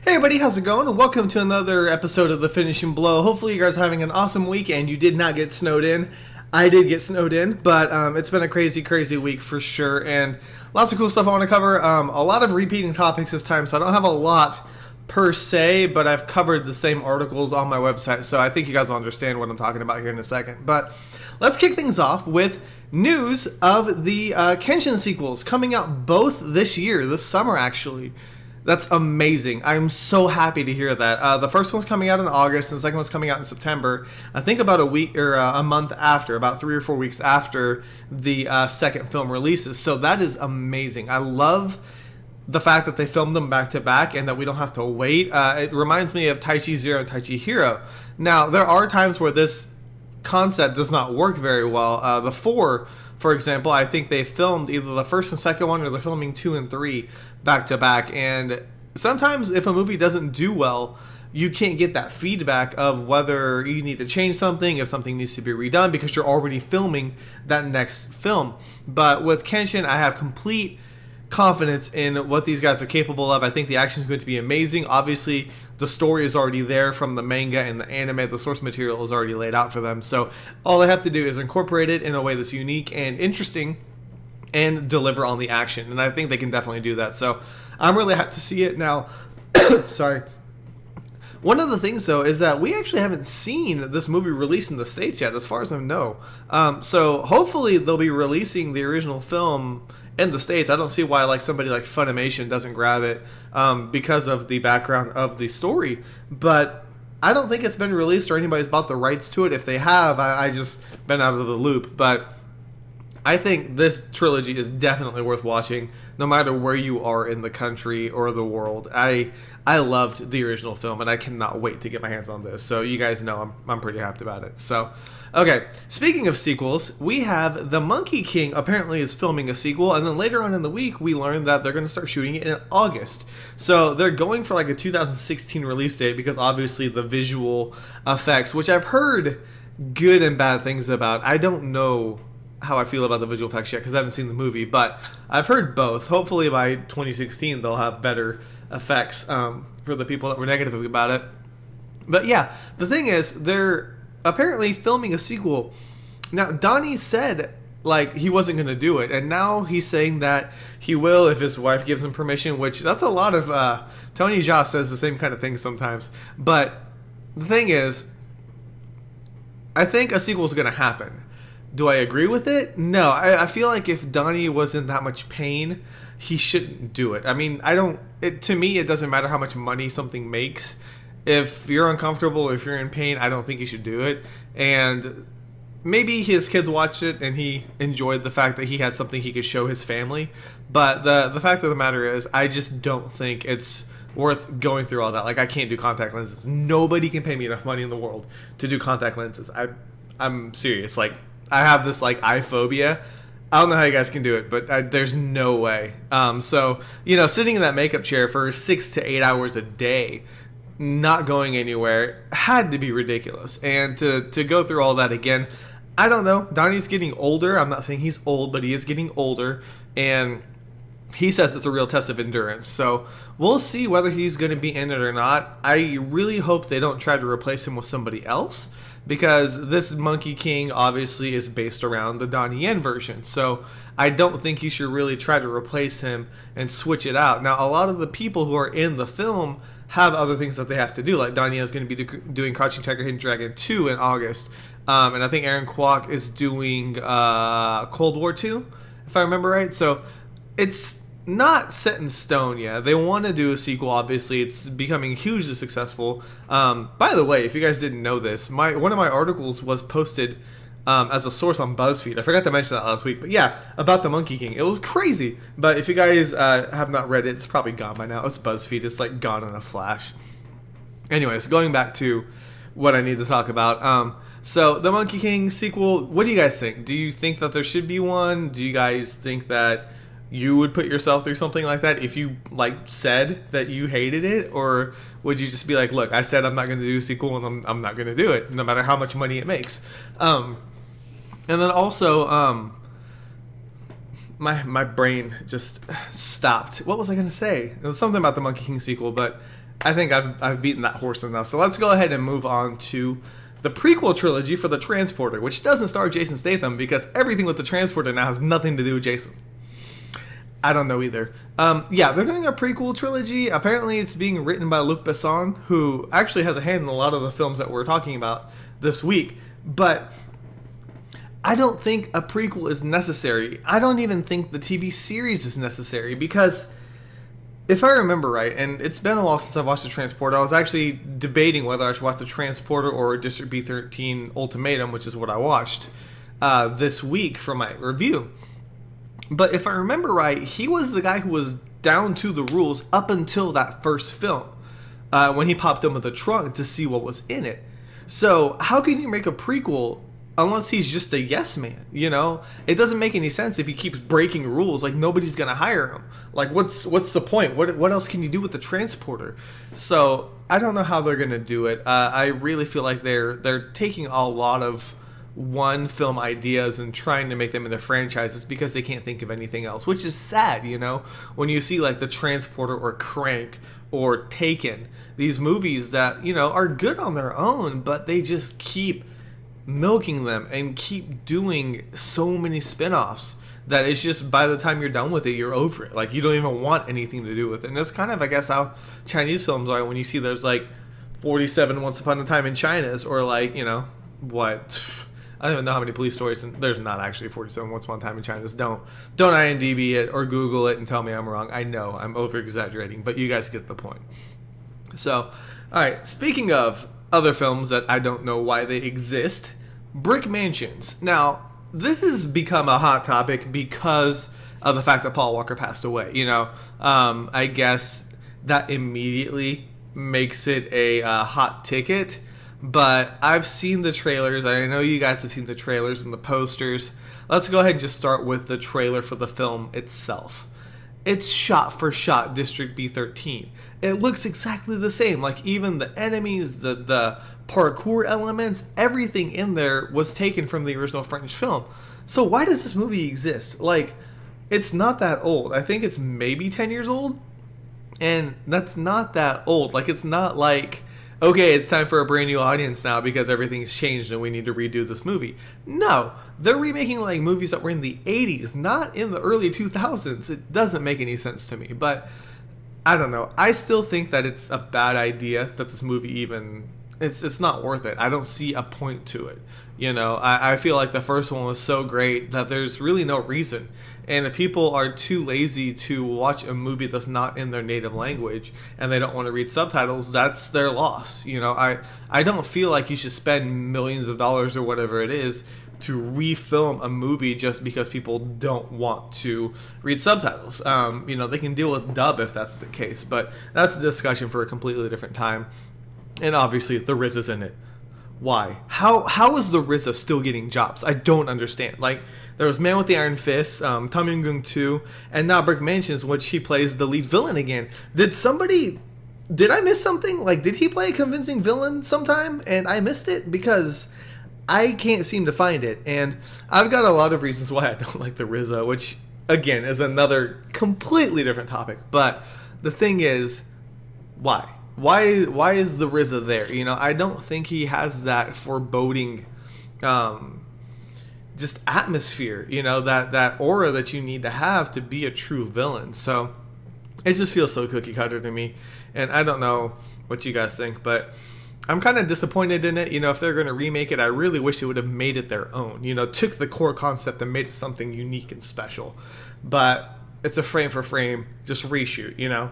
Hey everybody, how's it going? And welcome to another episode of The Finishing Blow. Hopefully you guys are having an awesome week and you did not get snowed in. I did get snowed in, but it's been a crazy week for sure. And lots of cool stuff I want to cover. A lot of repeating topics this time, so I don't have a lot per se, but I've covered the same articles on my website. So I think you guys will understand what I'm talking about here in a second. But let's kick things off with news of the Kenshin sequels coming out both this year, this summer actually. That's amazing. I'm so happy to hear that. The first one's coming out in August, and the second one's coming out in September. I think about a week or a month after, about 3 or 4 weeks after the second film releases. So that is amazing. I love the fact that they filmed them back to back and that we don't have to wait. It reminds me of Taichi Zero and Taichi Hero. Now, there are times where this concept does not work very well. The 4, for example, I think they filmed either the first and second one or they're filming 2 and 3 back to back. And sometimes if a movie doesn't do well, you can't get that feedback of whether you need to change something, if something needs to be redone, because you're already filming that next film. But with Kenshin, I have complete confidence in what these guys are capable of. I think the action is going to be amazing. Obviously, the story is already there from the manga and the anime. The source material is already laid out for them. So all they have to do is incorporate it in a way that's unique and interesting and deliver on the action. And I think they can definitely do that. So I'm really happy to see it now. Sorry. One of the things, though, is that we actually haven't seen this movie released in the States yet, as far as I know. So hopefully they'll be releasing the original film in the States. I don't see why somebody like Funimation doesn't grab it because of the background of the story. But I don't think it's been released or anybody's bought the rights to it. If they have, I just been out of the loop. But I think this trilogy is definitely worth watching, no matter where you are in the country or the world. I loved the original film, and I cannot wait to get my hands on this. So you guys know I'm pretty hyped about it. So, okay, speaking of sequels, we have The Monkey King apparently is filming a sequel, and then later on in the week, we learned that they're going to start shooting it in August. So they're going for a 2016 release date because obviously the visual effects, which I've heard good and bad things about. I don't know how I feel about the visual effects yet because I haven't seen the movie, but I've heard both. Hopefully by 2016 they'll have better effects for the people that were negative about it. But yeah, the thing is, they're apparently filming a sequel. Now, Donnie said he wasn't going to do it, and now he's saying that he will if his wife gives him permission, which that's a lot of Tony Jaa says the same kind of thing sometimes. But the thing is, I think a sequel is going to happen. Do I agree with it? No. I feel like if Donnie was in that much pain, he shouldn't do it. I mean, to me, it doesn't matter how much money something makes. If you're uncomfortable, if you're in pain, I don't think you should do it. And maybe his kids watched it and he enjoyed the fact that he had something he could show his family. But the fact of the matter is, I just don't think it's worth going through all that. I can't do contact lenses. Nobody can pay me enough money in the world to do contact lenses. I'm serious. I have this eye phobia. I don't know how you guys can do it, but there's no way. So, sitting in that makeup chair for 6 to 8 hours a day, not going anywhere, had to be ridiculous. And to go through all that again, I don't know. Donnie's getting older. I'm not saying he's old, but he is getting older. And he says it's a real test of endurance. So we'll see whether he's going to be in it or not. I really hope they don't try to replace him with somebody else, because this Monkey King obviously is based around the Donnie Yen version. So I don't think you should really try to replace him and switch it out. Now, a lot of the people who are in the film have other things that they have to do. Like Donnie Yen is going to be doing Crouching Tiger, Hidden Dragon 2 in August. And I think Aaron Kwok is doing Cold War 2, if I remember right. So it's not set in stone yet. They want to do a sequel. Obviously, it's becoming hugely successful. By the way, if you guys didn't know this, one of my articles was posted as a source on BuzzFeed. I forgot to mention that last week, but yeah, about the Monkey King. It was crazy. But if you guys have not read it, it's probably gone by now. It's BuzzFeed. It's gone in a flash. Anyways, going back to what I need to talk about. So the Monkey King sequel. What do you guys think? Do you think that there should be one? Do you guys think that you would put yourself through something like that if you said that you hated it? Or would you just be like, look, I said I'm not going to do a sequel and I'm not going to do it no matter how much money it makes? And then also my brain just stopped. What was I going to say? It was something about the Monkey King sequel, but I think I've beaten that horse enough. So let's go ahead and move on to the prequel trilogy for the Transporter, which doesn't star Jason Statham because everything with the Transporter now has nothing to do with Jason. I don't know either. Yeah, they're doing a prequel trilogy. Apparently, it's being written by Luc Besson, who actually has a hand in a lot of the films that we're talking about this week. But I don't think a prequel is necessary. I don't even think the TV series is necessary because if I remember right, and it's been a while since I've watched The Transporter, I was actually debating whether I should watch The Transporter or District B13 Ultimatum, which is what I watched this week for my review. But if I remember right, he was the guy who was down to the rules up until that first film, when he popped in with the trunk to see what was in it. So how can you make a prequel unless he's just a yes man? You know, it doesn't make any sense if he keeps breaking rules. Like, nobody's gonna hire him. Like, what's the point? What else can you do with the Transporter? So I don't know how they're gonna do it. I really feel like they're taking a lot of one film ideas and trying to make them into franchises because they can't think of anything else, which is sad, you know, when you see like The Transporter or Crank or Taken, these movies that, you know, are good on their own, but they just keep milking them and keep doing so many spin-offs that it's just, by the time you're done with it, you're over it. Like, you don't even want anything to do with it. And that's kind of, I guess, how Chinese films are when you see there's like 47 Once Upon a Time in China's, or like, you know, what, I don't even know how many police stories, and there's not actually 47 Once Upon a Time in China's. Don't IMDb it or Google it and tell me I'm wrong. I know I'm over exaggerating, but you guys get the point. So, all right, speaking of other films that I don't know why they exist, brick mansions. Now, this has become a hot topic because of the fact that Paul Walker passed away. You know, I guess that immediately makes it a hot ticket. But I've seen the trailers. I know you guys have seen the trailers and the posters. Let's go ahead and just start with the trailer for the film itself. It's shot for shot District B13. It looks exactly the same. Like, even the enemies, the parkour elements, everything in there was taken from the original French film. So why does this movie exist? Like, it's not that old. I think it's maybe 10 years old. And that's not that old. Like, it's not like, okay, it's time for a brand new audience now because everything's changed and we need to redo this movie. No, they're remaking like movies that were in the 80s, not in the early 2000s. It doesn't make any sense to me, but I don't know. I still think that it's a bad idea that this movie even, it's not worth it. I don't see a point to it. You know, I feel like the first one was so great that there's really no reason. And if people are too lazy to watch a movie that's not in their native language and they don't want to read subtitles, that's their loss. You know, I don't feel like you should spend millions of dollars or whatever it is to refilm a movie just because people don't want to read subtitles. You know, they can deal with dub if that's the case, but that's a discussion for a completely different time. And obviously, the Riz is in it. Why? How is the RZA still getting jobs? I don't understand. Like, there was Man with the Iron Fist, Tom Yum-Goong 2, and now Brick Mansions, which he plays the lead villain again. Did I miss something? Like, did he play a convincing villain sometime and I missed it? Because I can't seem to find it. And I've got a lot of reasons why I don't like the RZA, which, again, is another completely different topic. But the thing is, why? Why is the RZA there? You know, I don't think he has that foreboding, just atmosphere. You know, that aura that you need to have to be a true villain. So it just feels so cookie cutter to me, and I don't know what you guys think, but I'm kind of disappointed in it. You know, if they're going to remake it, I really wish they would have made it their own. You know, took the core concept and made it something unique and special. But it's a frame for frame, just reshoot. You know.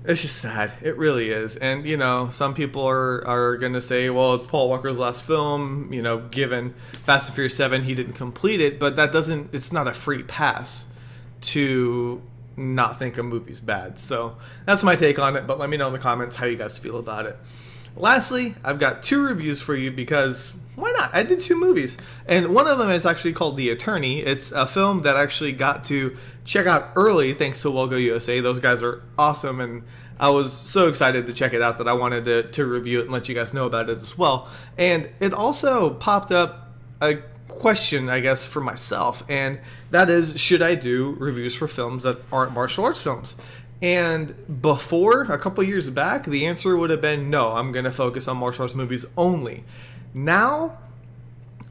It's just sad. It really is. And, you know, some people are going to say, well, it's Paul Walker's last film. You know, given Fast and Furious 7, he didn't complete it. But it's not a free pass to not think a movie's bad. So that's my take on it. But let me know in the comments how you guys feel about it. Lastly, I've got 2 reviews for you because why not? I did 2 movies. And one of them is actually called The Attorney. It's a film that I actually got to check out early thanks to Wogo USA. Those guys are awesome, and I was so excited to check it out that I wanted to review it and let you guys know about it as well. And it also popped up a question, I guess, for myself, and that is, should I do reviews for films that aren't martial arts films? And before, a couple years back, the answer would have been no, I'm going to focus on martial arts movies only. Now,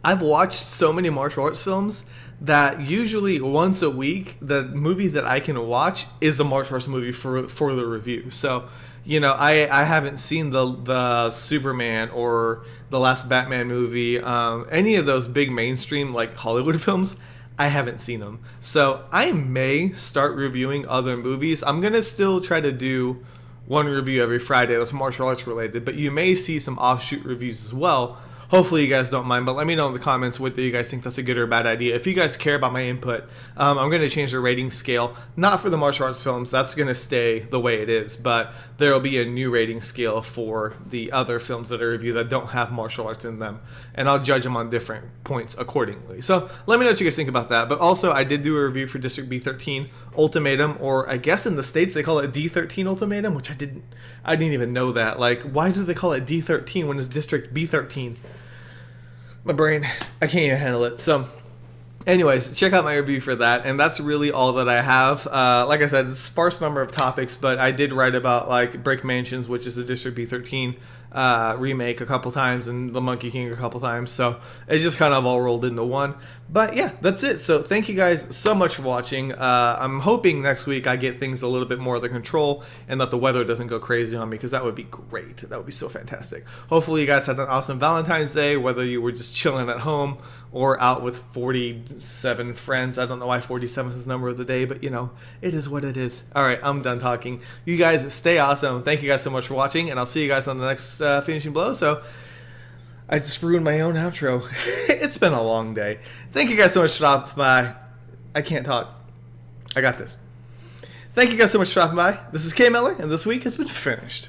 I've watched so many martial arts films that usually once a week, the movie that I can watch is a martial arts movie for the review. So, I haven't seen the Superman or the last Batman movie, any of those big mainstream like Hollywood films. I haven't seen them. So I may start reviewing other movies. I'm going to still try to do one review every Friday that's martial arts related, but you may see some offshoot reviews as well. Hopefully you guys don't mind, but let me know in the comments whether you guys think that's a good or bad idea. If you guys care about my input, I'm going to change the rating scale. Not for the martial arts films, that's going to stay the way it is, but there will be a new rating scale for the other films that I review that don't have martial arts in them, and I'll judge them on different points accordingly. So let me know what you guys think about that. But also, I did do a review for District B13 Ultimatum, or I guess in the States they call it D13 Ultimatum, which I didn't even know that. Like, why do they call it D13 when it's District B13? My brain, I can't even handle it. So anyways, check out my review for that, and that's really all that I have. Like I said, it's a sparse number of topics, but I did write about like Brick Mansions, which is the District B13 remake a couple times, and The Monkey King a couple times, so it's just kind of all rolled into one. But yeah, that's it. So thank you guys so much for watching. I'm hoping next week I get things a little bit more under control and that the weather doesn't go crazy on me, because that would be great. That would be so fantastic. Hopefully you guys had an awesome Valentine's Day, whether you were just chilling at home or out with 47 friends. I don't know why 47 is the number of the day, but it is what it is. All right, I'm done talking. You guys stay awesome. Thank you guys so much for watching, and I'll see you guys on the next finishing blow. So I just ruined my own outro. It's been a long day. Thank you guys so much for stopping by. I can't talk. I got this. Thank you guys so much for stopping by. This is K Miller, and this week has been finished.